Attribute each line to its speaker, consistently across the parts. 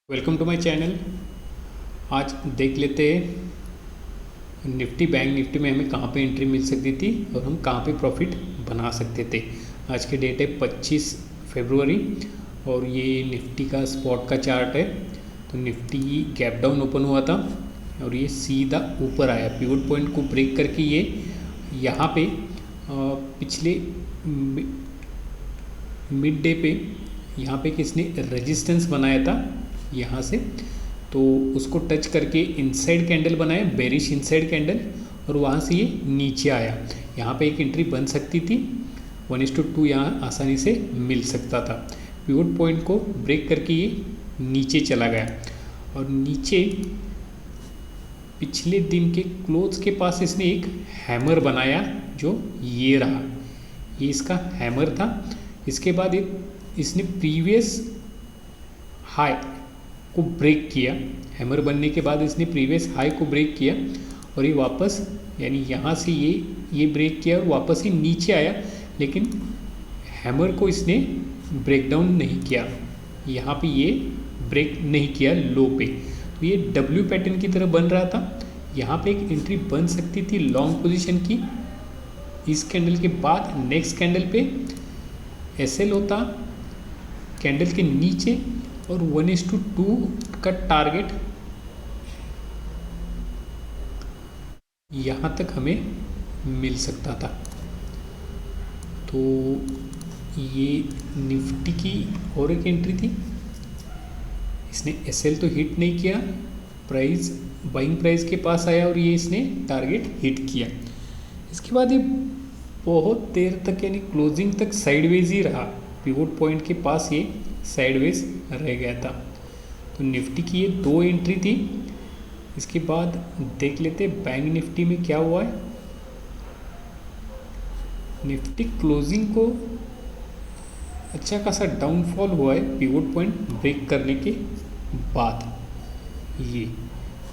Speaker 1: Welcome to my channel. आज देख लेते हैं निफ्टी बैंक निफ्टी में हमें कहाँ पे एंट्री मिल सकती थी और हम कहाँ पे प्रॉफिट बना सकते थे। आज की डेट है 25 फरवरी और ये निफ्टी का स्पॉट का चार्ट है। तो निफ्टी गैप डाउन ओपन हुआ था और ये सीधा ऊपर आया, पिवट पॉइंट को ब्रेक करके ये यहाँ पे पिछले मिड डे पे यहाँ पे किसने रेजिस्टेंस बनाया था यहाँ से, तो उसको टच करके इनसाइड कैंडल बनाया, बेरिश इनसाइड कैंडल, और वहाँ से ये नीचे आया। यहाँ पे एक एंट्री बन सकती थी, 1:2 यहाँ आसानी से मिल सकता था। पिवट पॉइंट को ब्रेक करके ये नीचे चला गया और नीचे पिछले दिन के क्लोज के पास इसने एक हैमर बनाया जो ये रहा, ये इसका हैमर था। इसके बाद इसने प्रीवियस हाई को ब्रेक किया, हैमर बनने के बाद इसने प्रीवियस हाई को ब्रेक किया और ये वापस यानी यहाँ से ये ब्रेक किया और वापस ही नीचे आया, लेकिन हैमर को इसने ब्रेक डाउन नहीं किया, यहाँ पे ये ब्रेक नहीं किया लो पे। तो ये डब्ल्यू पैटर्न की तरह बन रहा था। यहाँ पे एक एंट्री बन सकती थी लॉन्ग पोजीशन की। इस कैंडल के बाद नेक्स्ट कैंडल पे एसएल होता कैंडल के नीचे और 1:2 का टारगेट यहाँ तक हमें मिल सकता था। तो ये निफ्टी की और एक एंट्री थी, इसने एसएल तो हिट नहीं किया, प्राइस बाइंग प्राइस के पास आया और ये इसने टारगेट हिट किया। इसके बाद ये बहुत देर तक यानी क्लोजिंग तक साइडवेज ही रहा, पिवट पॉइंट के पास ये साइडवेज रह गया था। तो निफ्टी की ये 2 एंट्री थी। इसके बाद देख लेते बैंक निफ्टी में क्या हुआ है। निफ्टी क्लोजिंग को अच्छा खासा डाउनफॉल हुआ है पिवट पॉइंट ब्रेक करने के बाद। ये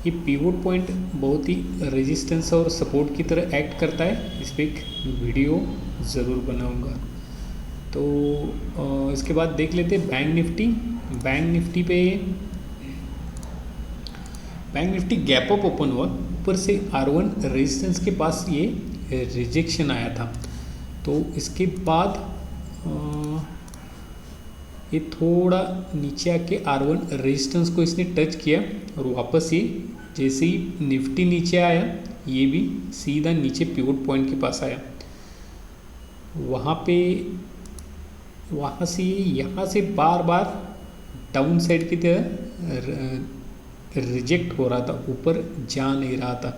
Speaker 1: पिवट पॉइंट बहुत ही रेजिस्टेंस और सपोर्ट की तरह एक्ट करता है। इस पर एक वीडियो ज़रूर बनाऊंगा। तो इसके बाद देख लेते हैं bank Nifty. Bank Nifty gap up open हुआ, ऊपर से R1 रेजिस्टेंस के पास ये रिजेक्शन आया था। तो इसके बाद ये थोड़ा नीचे आके R1 रेजिस्टेंस को इसने टच किया और वापस ये जैसे ही निफ्टी नीचे आया ये भी सीधा नीचे पिवट पॉइंट के पास आया। वहाँ से यहाँ से बार बार डाउन साइड की तरह रिजेक्ट हो रहा था, ऊपर जा नहीं रहा था।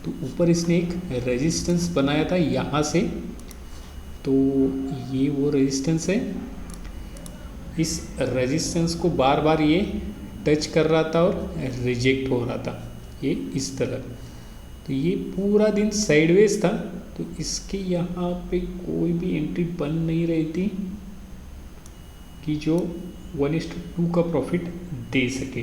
Speaker 1: तो ऊपर इसने एक रेजिस्टेंस बनाया था यहाँ से, तो ये वो रेजिस्टेंस है। इस रेजिस्टेंस को बार बार ये टच कर रहा था और रिजेक्ट हो रहा था, ये इस तरह। तो ये पूरा दिन साइडवेज था, तो इसके यहाँ पे कोई भी एंट्री बन नहीं रही थी कि जो 1:2 का प्रॉफिट दे सके।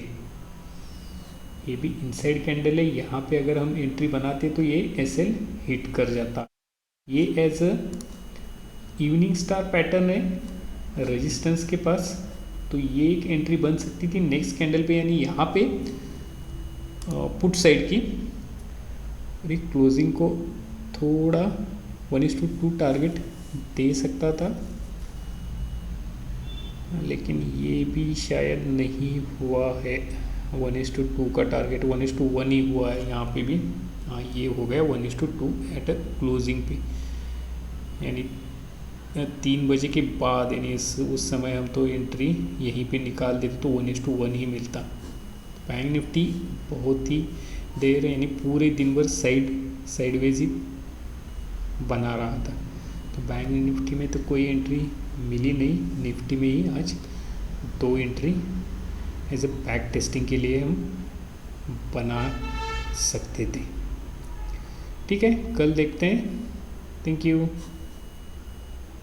Speaker 1: ये भी इनसाइड कैंडल है, यहाँ पे अगर हम एंट्री बनाते तो ये एसएल हिट कर जाता। ये as a evening star pattern है रेजिस्टेंस के पास, तो ये एक एंट्री बन सकती थी नेक्स्ट कैंडल पे, यानी यहाँ पे पुट साइड की। और एक क्लोजिंग को थोड़ा 1:2 टारगेट दे सकता था, लेकिन ये भी शायद नहीं हुआ है। 1:2 का टारगेट 1:1 ही हुआ है यहाँ पे भी। हाँ, ये हो गया 1:2 एट अ क्लोजिंग पे, यानी 3 बजे के बाद, यानी उस समय हम तो एंट्री यहीं पे निकाल देते तो 1:1 ही मिलता। बैंक निफ्टी बहुत ही देर यानी पूरे दिन भर साइडवेज ही बना रहा था। तो बैंक निफ्टी में तो कोई एंट्री मिली नहीं, निफ्टी में ही आज 2 entry as a back testing के लिए हम बना सकते थे। ठीक है, कल देखते हैं। Thank you.